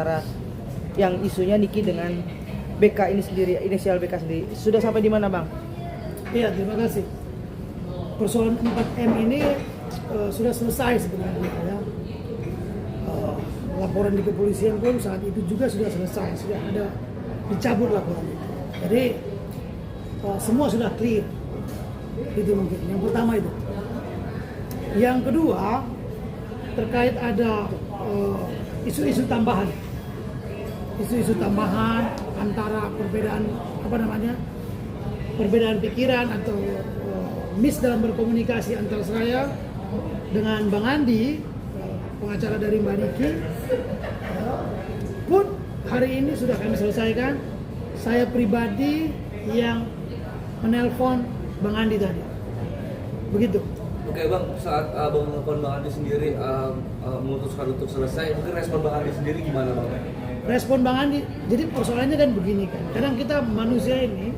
antara yang isunya Niki dengan BK ini sendiri, inisial BK sendiri. Sudah sampai di mana, Bang? Iya, terima kasih. Persoalan 4M ini sudah selesai sebenarnya ya. Laporan di kepolisian pun saat itu juga sudah selesai, sudah ada dicabut laporan itu. Jadi semua sudah clear. Itu mungkin yang pertama itu. Yang kedua terkait ada isu-isu tambahan. Isu-isu tambahan antara perbedaan pikiran atau miss dalam berkomunikasi antara saya dengan Bang Andi, pengacara dari Mbak Niki, pun hari ini sudah kami selesaikan. Saya pribadi yang menelpon Bang Andi tadi. Begitu. Oke Bang, saat Abang menelpon Bang Andi sendiri memutuskan untuk selesai, mungkin respon Bang Andi sendiri gimana Bang? Respon Bang Andi, jadi persoalannya kan begini kan, kadang kita manusia ini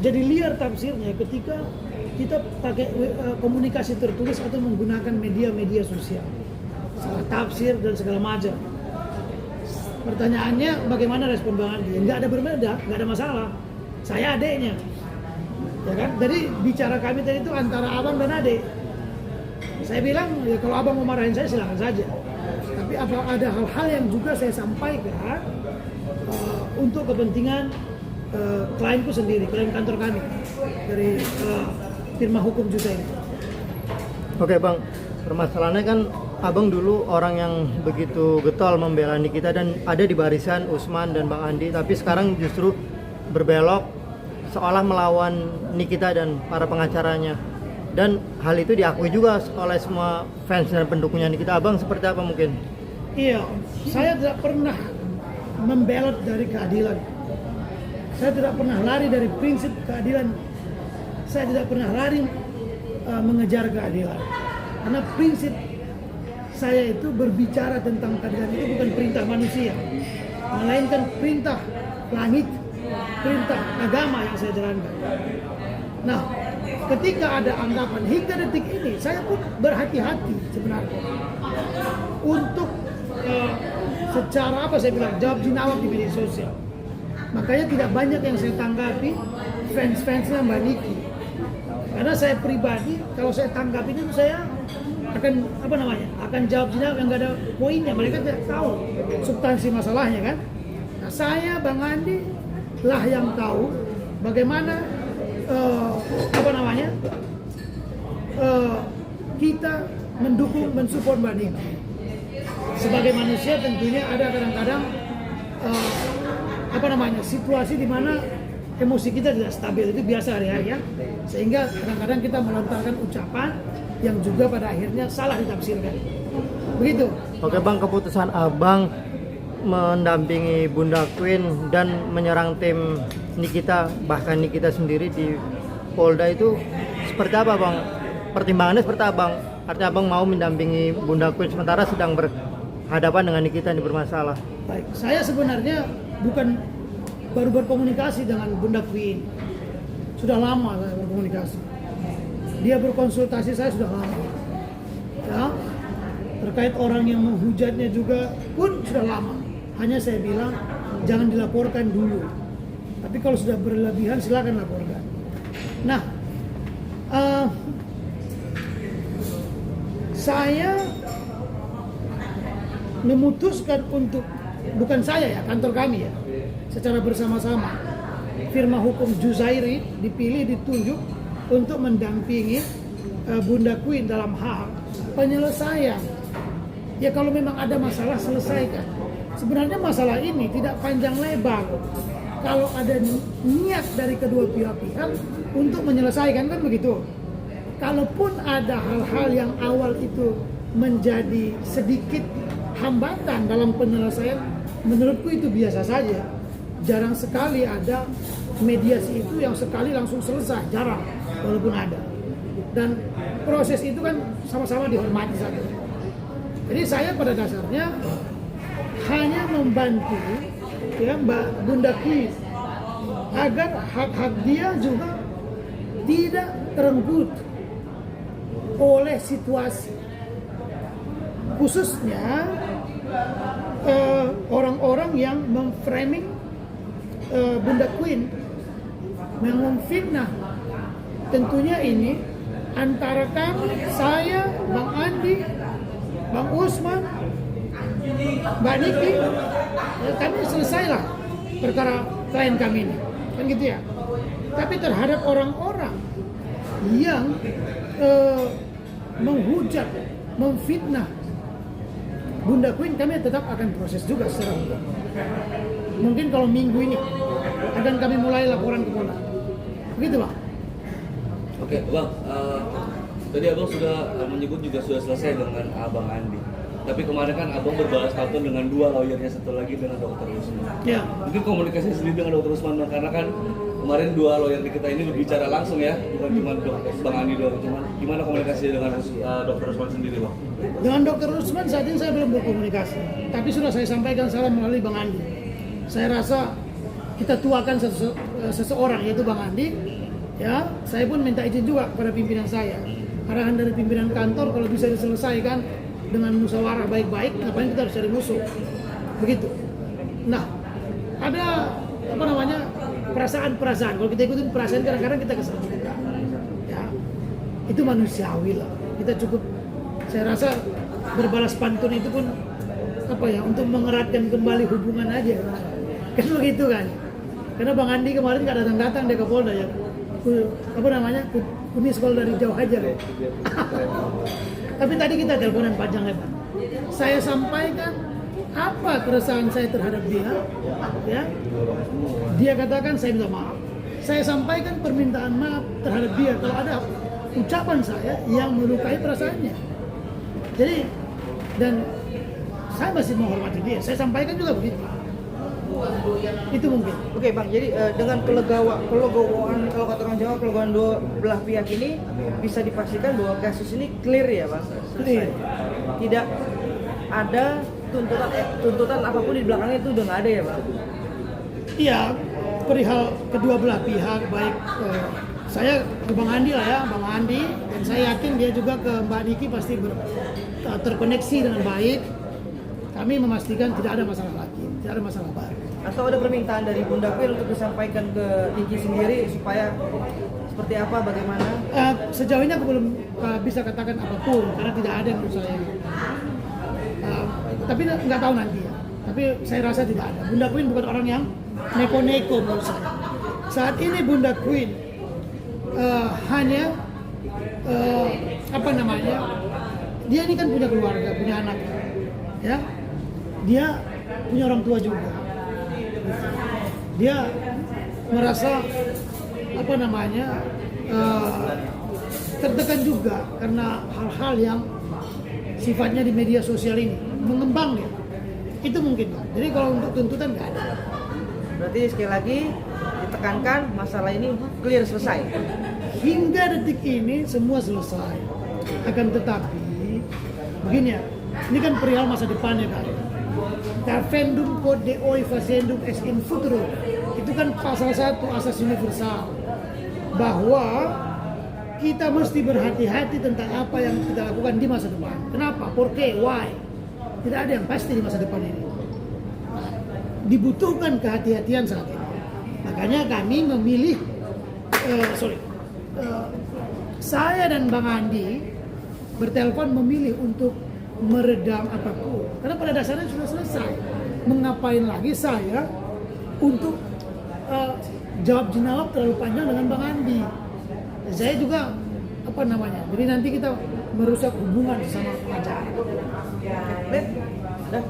jadi liar tafsirnya ketika kita pakai komunikasi tertulis atau menggunakan media sosial, salah tafsir dan segala macam. Pertanyaannya bagaimana respon Bang Andi? Nggak ada berbeda, nggak ada masalah. Saya adeknya, ya kan? Jadi bicara kami tadi itu antara abang dan adek. Saya bilang ya kalau abang mau marahin saya silakan saja. Tapi ada hal-hal yang juga saya sampaikan untuk kepentingan klienku sendiri, klien kantor kami dari firma hukum Jusa ini. Oke Bang, permasalahannya kan Abang dulu orang yang begitu getol membela Nikita dan ada di barisan Usman dan Bang Andi, tapi sekarang justru berbelok seolah melawan Nikita dan para pengacaranya. Dan hal itu diakui juga oleh semua fans dan pendukungnya Nikita. Abang seperti apa mungkin? Iya, saya tidak pernah membelot dari keadilan. Saya tidak pernah lari dari prinsip keadilan. Saya tidak pernah lari mengejar keadilan. Karena prinsip saya itu berbicara tentang keadilan itu bukan perintah manusia, melainkan perintah langit, perintah agama yang saya jalankan. Nah, ketika ada anggapan hingga detik ini, saya pun berhati-hati sebenarnya untuk secara apa saya bilang jawab jinawab di media sosial. Makanya tidak banyak yang saya tanggapi fans-fansnya Mbak Niki. Karena saya pribadi kalau saya tanggapin itu saya akan jawab jinawab yang nggak ada poinnya. Mereka tidak tahu substansi masalahnya kan. Nah, saya Bang Andi lah yang tahu bagaimana kita mendukung, mensupport Mbak Niki. Sebagai manusia tentunya ada kadang-kadang situasi di mana emosi kita tidak stabil, itu biasa hari-hari ya. Sehingga kadang-kadang kita melontarkan ucapan yang juga pada akhirnya salah ditafsirkan. Begitu. Oke Bang, keputusan Abang mendampingi Bunda Queen dan menyerang tim Nikita, bahkan Nikita sendiri di Polda itu seperti apa Bang? Pertimbangannya seperti apa Bang? Artinya Abang mau mendampingi Bunda Queen sementara sedang berhadapan dengan Nikita yang bermasalah. Baik, saya sebenarnya bukan baru berkomunikasi dengan Bunda Queen. Sudah lama saya berkomunikasi. Dia berkonsultasi saya sudah lama. Ya, terkait orang yang menghujatnya juga pun sudah lama. Hanya saya bilang jangan dilaporkan dulu. Tapi kalau sudah berlebihan silakan laporkan. Nah, saya memutuskan untuk, bukan saya ya, kantor kami ya, secara bersama-sama firma hukum Juzairi dipilih, ditunjuk untuk mendampingi Bunda Queen dalam hal penyelesaian. Ya kalau memang ada masalah selesaikan. Sebenarnya masalah ini tidak panjang lebar. Kalau ada niat dari kedua pihak untuk menyelesaikan kan begitu. Kalaupun ada hal-hal yang awal itu menjadi sedikit hambatan dalam penyelesaian, menurutku itu biasa saja. Jarang sekali ada mediasi itu yang sekali langsung selesai, jarang, walaupun ada. Dan proses itu kan sama-sama dihormati saja. Jadi saya pada dasarnya hanya membantu ya Mbak Bunda Queen agar hak-hak dia juga tidak terenggut oleh situasi. khususnya orang-orang yang memframing Bunda Queen, yang memfitnah. Tentunya ini antara kami, saya, Bang Andi, Bang Usman, Mbak Niki, kami selesailah perkara klien kami ini, kan gitu ya. Tapi terhadap orang-orang yang menghujat, memfitnah Bunda Queen, kami tetap akan proses juga secara hukum. Mungkin kalau minggu ini akan kami mulai laporan ke Polda. Begitu Bang. Oke, Bang. Tadi Abang sudah menyebut juga sudah selesai dengan Abang Andi. Tapi kemarin kan Abang berbalas pantun dengan dua lawyernya, satu lagi dengan Dr. Usman. Ya. Mungkin komunikasi sendiri dengan Dr. Usman, Bang, karena kan kemarin dua lawyer di kita ini berbicara langsung ya, bukan cuma Bang Andi doang. Cuman gimana komunikasi dengan Dr. Usman sendiri, Bang? Dengan Dr. Usman saat ini saya belum berkomunikasi, tapi sudah saya sampaikan salam melalui Bang Andi. Saya rasa kita tuakan seseorang, yaitu Bang Andi. Ya, saya pun minta izin juga kepada pimpinan saya. Arahan dari pimpinan kantor kalau bisa diselesaikan dengan musyawarah baik-baik, ngapain kita harus cari musuh? Begitu. Nah, ada perasaan-perasaan. Kalau kita ikutin perasaan, kadang-kadang kita kesal juga. Ya, itu manusiawi lah. Kita cukup, saya rasa berbalas pantun itu pun untuk mengeratkan kembali hubungan aja. Kan begitu kan? Karena Bang Andi kemarin nggak datang-datang dia ke Polda ya. Kumis kalau dari jauh aja. Tapi tadi kita teleponan panjang lebar. Saya sampaikan apa keresahan saya terhadap dia, ya. Dia katakan saya minta maaf. Saya sampaikan permintaan maaf terhadap dia kalau ada ucapan saya yang melukai perasaannya. Jadi, dan saya masih menghormati dia. Saya sampaikan juga begitu. Itu mungkin. Oke Bang, jadi dengan kelegoan kalau kata orang Jawa, kelegoan dua belah pihak ini bisa dipastikan bahwa kasus ini clear ya Bang? Clear. Tidak ada tuntutan apapun di belakangnya, itu udah nggak ada ya Bang? Iya, perihal kedua belah pihak, baik saya ke Bang Andi lah ya, Bang Andi, dan saya yakin dia juga ke Mbak Niki pasti terkoneksi dengan baik. Kami memastikan tidak ada masalah lagi, tidak ada masalah baru. Atau ada permintaan dari Bunda Queen untuk disampaikan ke Niki sendiri supaya seperti apa, bagaimana? Sejauh ini aku belum bisa katakan apapun karena tidak ada yang menurut saya. Tapi nggak tahu nanti ya. Tapi saya rasa tidak ada. Bunda Queen bukan orang yang neko-neko menurut saya. Saat ini Bunda Queen hanya dia ini kan punya keluarga, punya anak, ya. Dia punya orang tua juga. Dia merasa tertekan juga karena hal-hal yang sifatnya di media sosial ini mengembang dia. Itu mungkin. Jadi kalau untuk tuntutan nggak ada. Berarti sekali lagi ditekankan masalah ini clear, selesai. Hingga detik ini semua selesai. Akan tetapi begini ya, ini kan perihal masa depannya kan. Defendum quod Deo facendum ex in futuro. Itu kan pasal 1 asas universal. Bahwa kita mesti berhati-hati tentang apa yang kita lakukan di masa depan. Kenapa? Porque, why? Tidak ada yang pasti di masa depan ini. Dibutuhkan kehati-hatian saat ini. Makanya kami memilih, saya dan Bang Andi bertelepon memilih untuk meredam apapun. Karena pada dasarnya sudah selesai. Mengapain lagi saya untuk jawab jenawab terlalu panjang dengan Bang Andi. Saya juga jadi nanti kita merusak hubungan sama pengacara. Udah.